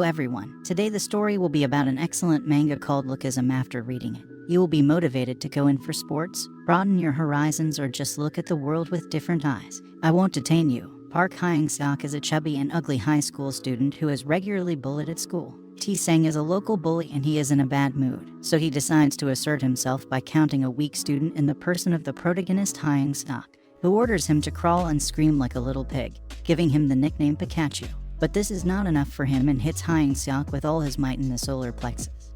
everyone, today the story will be about an excellent manga called Lookism. After reading it, you will be motivated to go in for sports, broaden your horizons, or just look at the world with different eyes. I won't detain you. Park Hyung-seok is a chubby and ugly high school student who is regularly bullied at school. Tae-sang is a local bully and he is in a bad mood, so he decides to assert himself by counting a weak student in the person of the protagonist Hyung-seok, who orders him to crawl and scream like a little pig, giving him the nickname Pikachu. But this is not enough for him and hits Hyung-seok with all his might in the solar plexus.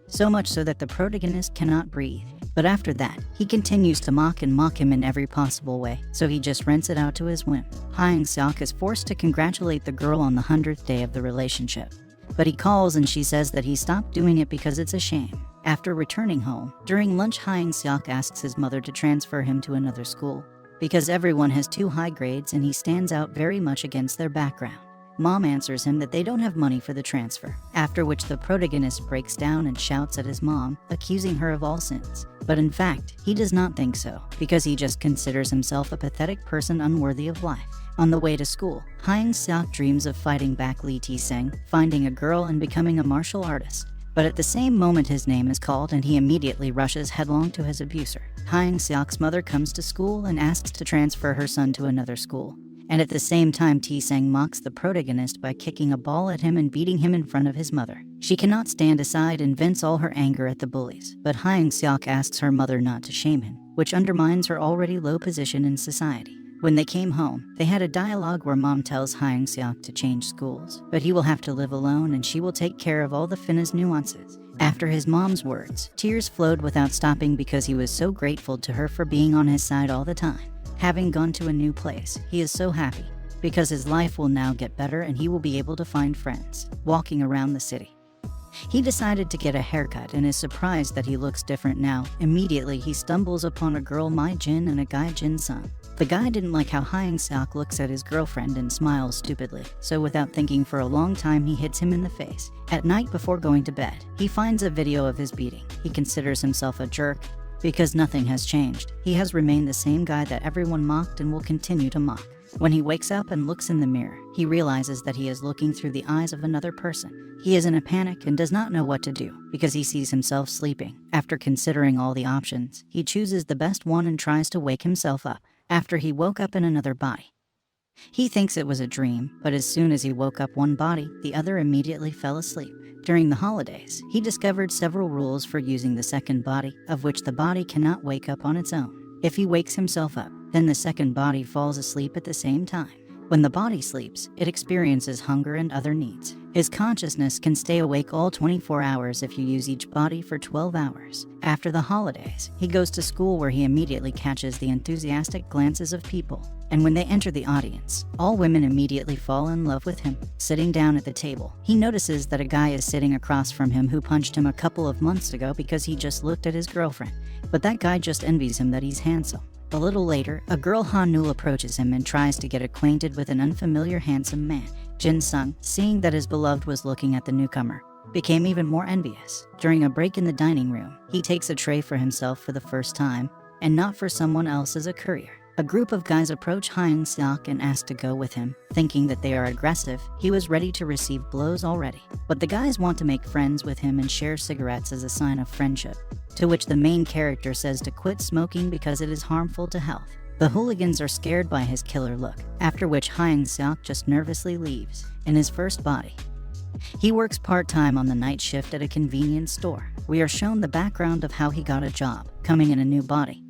So much so that the protagonist cannot breathe. But after that, he continues to mock him in every possible way, so he just rents it out to his whim. Hyung-seok is forced to congratulate the girl on the 100th day of the relationship. But he calls and she says that he stopped doing it because it's a shame. After returning home, during lunch Hyung-seok asks his mother to transfer him to another school, because everyone has too high grades and he stands out very much against their background. Mom answers him that they don't have money for the transfer, after which the protagonist breaks down and shouts at his mom, accusing her of all sins. But in fact, he does not think so, because he just considers himself a pathetic person unworthy of life. On the way to school, Hyung-seok dreams of fighting back Lee Tae-sang, finding a girl and becoming a martial artist. But at the same moment his name is called and he immediately rushes headlong to his abuser. Hyung-seok's mother comes to school and asks to transfer her son to another school. And at the same time Tae-sang mocks the protagonist by kicking a ball at him and beating him in front of his mother. She cannot stand aside and vents all her anger at the bullies, but Hyung-seok asks her mother not to shame him, which undermines her already low position in society. When they came home, they had a dialogue where mom tells Hyung-seok to change schools, but he will have to live alone and she will take care of all the finesse nuances. After his mom's words, tears flowed without stopping because he was so grateful to her for being on his side all the time. Having gone to a new place, he is so happy, because his life will now get better and he will be able to find friends. Walking around the city, he decided to get a haircut and is surprised that he looks different now. Immediately he stumbles upon a girl Mai Jin and a guy Jin Sung. The guy didn't like how Hyung-seok looks at his girlfriend and smiles stupidly, so without thinking for a long time he hits him in the face. At night before going to bed, he finds a video of his beating. He considers himself a jerk, because nothing has changed. He has remained the same guy that everyone mocked and will continue to mock. When he wakes up and looks in the mirror, he realizes that he is looking through the eyes of another person. He is in a panic and does not know what to do, because he sees himself sleeping. After considering all the options, he chooses the best one and tries to wake himself up. After he woke up in another body, he thinks it was a dream, but as soon as he woke up one body, the other immediately fell asleep. During the holidays, he discovered several rules for using the second body, of which the body cannot wake up on its own. If he wakes himself up, then the second body falls asleep at the same time. When the body sleeps, it experiences hunger and other needs. His consciousness can stay awake all 24 hours if you use each body for 12 hours. After the holidays, he goes to school where he immediately catches the enthusiastic glances of people. And when they enter the audience, all women immediately fall in love with him. Sitting down at the table, he notices that a guy is sitting across from him who punched him a couple of months ago because he just looked at his girlfriend. But that guy just envies him that he's handsome. A little later, a girl Han-nul approaches him and tries to get acquainted with an unfamiliar handsome man. Jin Sung, seeing that his beloved was looking at the newcomer, became even more envious. During a break in the dining room, he takes a tray for himself for the first time, and not for someone else as a courier. A group of guys approach Hyung-seok and ask to go with him. Thinking that they are aggressive, he was ready to receive blows already. But the guys want to make friends with him and share cigarettes as a sign of friendship, to which the main character says to quit smoking because it is harmful to health. The hooligans are scared by his killer look, after which Hyung-seok just nervously leaves. In his first body, he works part-time on the night shift at a convenience store. We are shown the background of how he got a job, coming in a new body.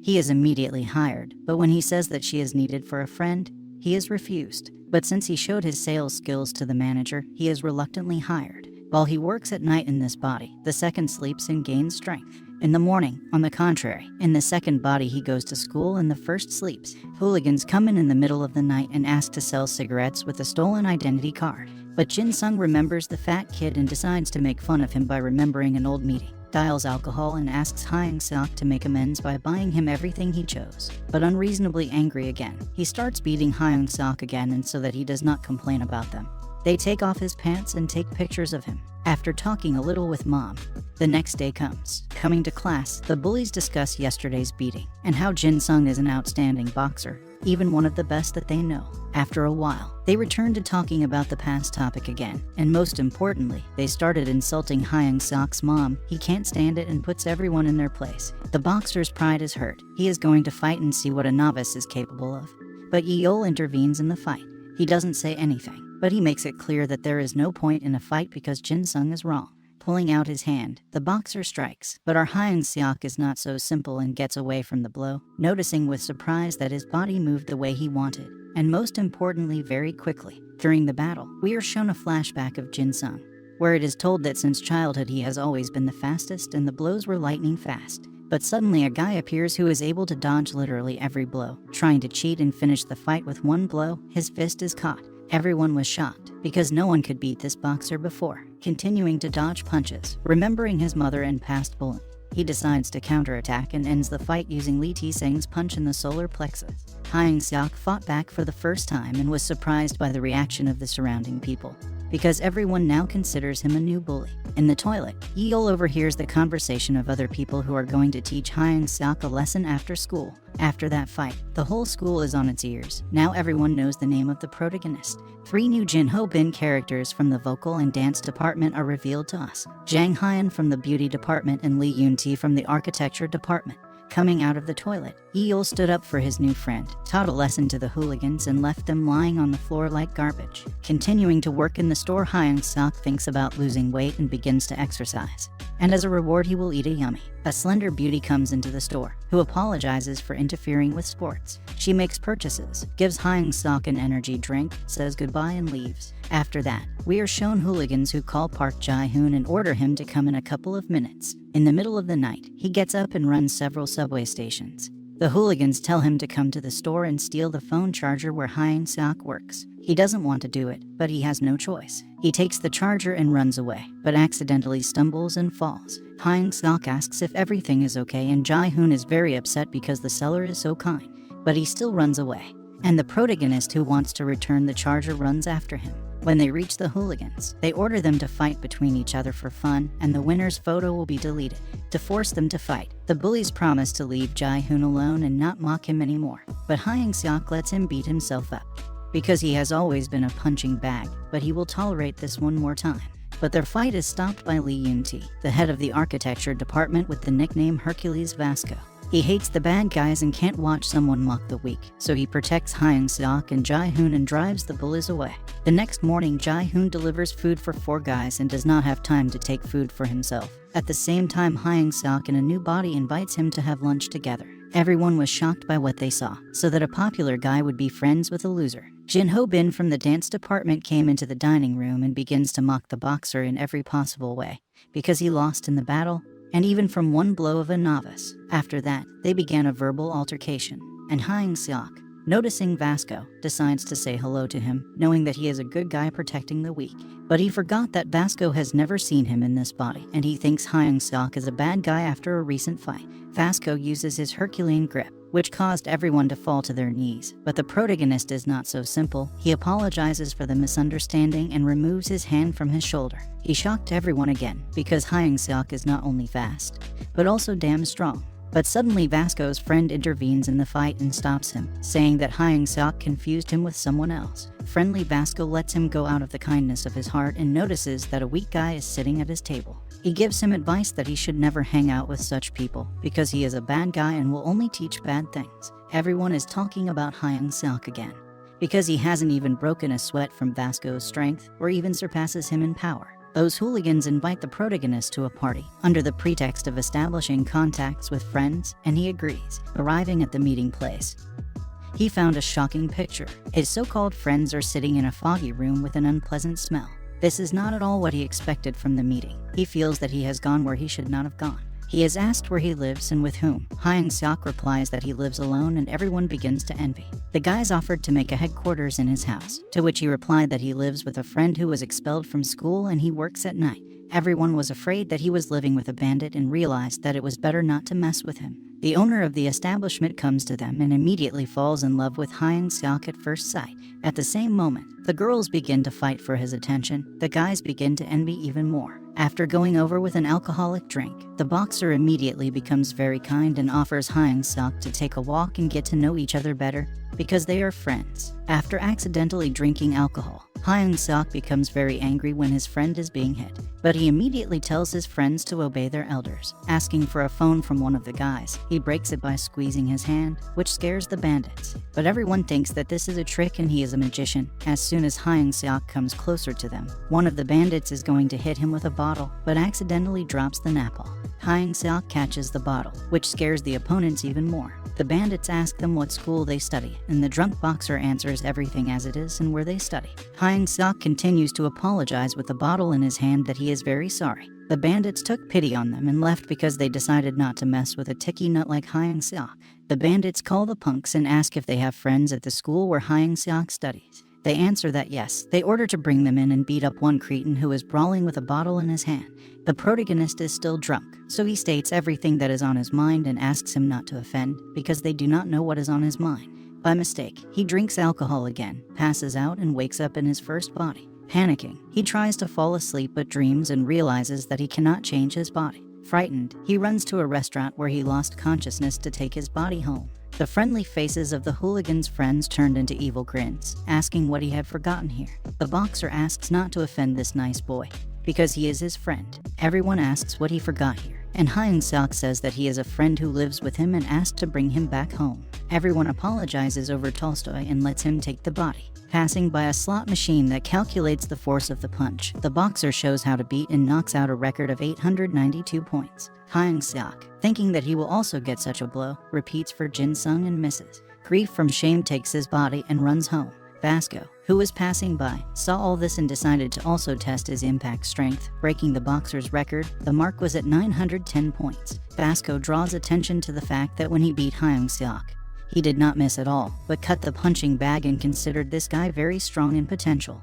He is immediately hired, but when he says that she is needed for a friend, he is refused. But since he showed his sales skills to the manager, he is reluctantly hired. While he works at night in this body, the second sleeps and gains strength. In the morning, on the contrary, in the second body he goes to school and the first sleeps. Hooligans come in the middle of the night and ask to sell cigarettes with a stolen identity card. But Jin Sung remembers the fat kid and decides to make fun of him by remembering an old meeting. Dials alcohol and asks Hyung-seok to make amends by buying him everything he chose. But unreasonably angry again, he starts beating Hyung-seok again and so that he does not complain about them. They take off his pants and take pictures of him. After talking a little with mom, the next day comes. Coming to class, the bullies discuss yesterday's beating and how Jin Sung is an outstanding boxer. even one of the best that they know. After a while, they returned to talking about the past topic again, and most importantly, they started insulting Hyung-seok's mom. He can't stand it and puts everyone in their place. The boxer's pride is hurt. He is going to fight and see what a novice is capable of. But Yeol intervenes in the fight. He doesn't say anything, but he makes it clear that there is no point in a fight because Jin-sung is wrong. Pulling out his hand, the boxer strikes, but our Hyung-seok is not so simple and gets away from the blow, noticing with surprise that his body moved the way he wanted, and most importantly very quickly. During the battle, we are shown a flashback of Jin-sung, where it is told that since childhood he has always been the fastest and the blows were lightning fast. But suddenly a guy appears who is able to dodge literally every blow, trying to cheat and finish the fight with one blow. His fist is caught. Everyone was shocked, because no one could beat this boxer before. Continuing to dodge punches, remembering his mother and past bullying, he decides to counterattack and ends the fight using Lee Tae-sang's punch in the solar plexus. Hyung-seok fought back for the first time and was surprised by the reaction of the surrounding people, because everyone now considers him a new bully. In the toilet, Yeol overhears the conversation of other people who are going to teach Hyung-seok a lesson after school. After that fight, the whole school is on its ears. Now everyone knows the name of the protagonist. 3 new Jin Ho-bin characters from the vocal and dance department are revealed to us. Jang Hyun from the beauty department and Lee Yoon-tae from the architecture department. Coming out of the toilet, Yeol stood up for his new friend, taught a lesson to the hooligans and left them lying on the floor like garbage. Continuing to work in the store, Hyung-seok thinks about losing weight and begins to exercise. And as a reward he will eat a yummy. A slender beauty comes into the store, who apologizes for interfering with sports. She makes purchases, gives Hyung-seok an energy drink, says goodbye and leaves. After that, we are shown hooligans who call Park Jae-hoon and order him to come in a couple of minutes. In the middle of the night, he gets up and runs several subway stations. The hooligans tell him to come to the store and steal the phone charger where Hyung-seok works. He doesn't want to do it, but he has no choice. He takes the charger and runs away, but accidentally stumbles and falls. Hyung-seok asks if everything is okay and Jae-hoon is very upset because the seller is so kind, but he still runs away. And the protagonist who wants to return the charger runs after him. When they reach the hooligans, they order them to fight between each other for fun, and the winner's photo will be deleted to force them to fight. The bullies promise to leave Jae-hoon alone and not mock him anymore, but Hyung-seok lets him beat himself up, because he has always been a punching bag, but he will tolerate this one more time. But their fight is stopped by Lee Yoon-tae, the head of the architecture department with the nickname Hercules Vasco. He hates the bad guys and can't watch someone mock the weak, so he protects Hyung-seok and Jae-hoon and drives the bullies away. The next morning, Jae-hoon delivers food for 4 guys and does not have time to take food for himself. At the same time, Hyung-seok in a new body invites him to have lunch together. Everyone was shocked by what they saw, so that a popular guy would be friends with a loser. Jin Ho-bin from the dance department came into the dining room and begins to mock the boxer in every possible way, because he lost in the battle, and even from one blow of a novice. After that, they began a verbal altercation, and Hyung-seok, noticing Vasco, decides to say hello to him, knowing that he is a good guy protecting the weak. But he forgot that Vasco has never seen him in this body, and he thinks Hyung-seok is a bad guy after a recent fight. Vasco uses his Herculean grip, which caused everyone to fall to their knees. But the protagonist is not so simple. He apologizes for the misunderstanding and removes his hand from his shoulder. He shocked everyone again, because Hyung-seok is not only fast, but also damn strong. But suddenly Vasco's friend intervenes in the fight and stops him, saying that Hyung-seok confused him with someone else. Friendly Vasco lets him go out of the kindness of his heart and notices that a weak guy is sitting at his table. He gives him advice that he should never hang out with such people, because he is a bad guy and will only teach bad things. Everyone is talking about Hyung-seok again, because he hasn't even broken a sweat from Vasco's strength, or even surpasses him in power. Those hooligans invite the protagonist to a party, under the pretext of establishing contacts with friends, and he agrees. Arriving at the meeting place, he found a shocking picture. His so-called friends are sitting in a foggy room with an unpleasant smell. This is not at all what he expected from the meeting. He feels that he has gone where he should not have gone. He is asked where he lives and with whom. Hyung-seok replies that he lives alone, and everyone begins to envy. The guys offered to make a headquarters in his house, to which he replied that he lives with a friend who was expelled from school and he works at night. Everyone was afraid that he was living with a bandit and realized that it was better not to mess with him. The owner of the establishment comes to them and immediately falls in love with Hyung-seok at first sight. At the same moment, the girls begin to fight for his attention. The guys begin to envy even more. After going over with an alcoholic drink, the boxer immediately becomes very kind and offers Hyung-seok to take a walk and get to know each other better because they are friends. After accidentally drinking alcohol, Hyung-seok becomes very angry when his friend is being hit, but he immediately tells his friends to obey their elders. Asking for a phone from one of the guys, he breaks it by squeezing his hand, which scares the bandits. But everyone thinks that this is a trick and he is a magician. As soon as Hyung-seok comes closer to them, one of the bandits is going to hit him with a bottle, but accidentally drops the napalm. Hyung-seok catches the bottle, which scares the opponents even more. The bandits ask them what school they study, and the drunk boxer answers everything as it is and where they study. Hyung-seok continues to apologize with the bottle in his hand that he is very sorry. The bandits took pity on them and left because they decided not to mess with a ticky nut like Hyung-seok. The bandits call the punks and ask if they have friends at the school where Hyung-seok studies. They answer that yes. They order to bring them in and beat up one cretin who is brawling with a bottle in his hand. The protagonist is still drunk, so he states everything that is on his mind and asks him not to offend, because they do not know what is on his mind. By mistake, he drinks alcohol again, passes out, and wakes up in his first body. Panicking, he tries to fall asleep but dreams and realizes that he cannot change his body. Frightened, he runs to a restaurant where he lost consciousness to take his body home. The friendly faces of the hooligan's friends turned into evil grins, asking what he had forgotten here. The boxer asks not to offend this nice boy, because he is his friend. Everyone asks what he forgot here, and Hyung-seok says that he is a friend who lives with him and asked to bring him back home. Everyone apologizes over Tolstoy and lets him take the body. Passing by a slot machine that calculates the force of the punch, the boxer shows how to beat and knocks out a record of 892 points. Hyung-seok, thinking that he will also get such a blow, repeats for Jin-sung and misses. Grief from shame takes his body and runs home. Vasco, who was passing by, saw all this and decided to also test his impact strength, breaking the boxer's record. The mark was at 910 points. Vasco draws attention to the fact that when he beat Hyung-seok, he did not miss at all, but cut the punching bag and considered this guy very strong in potential.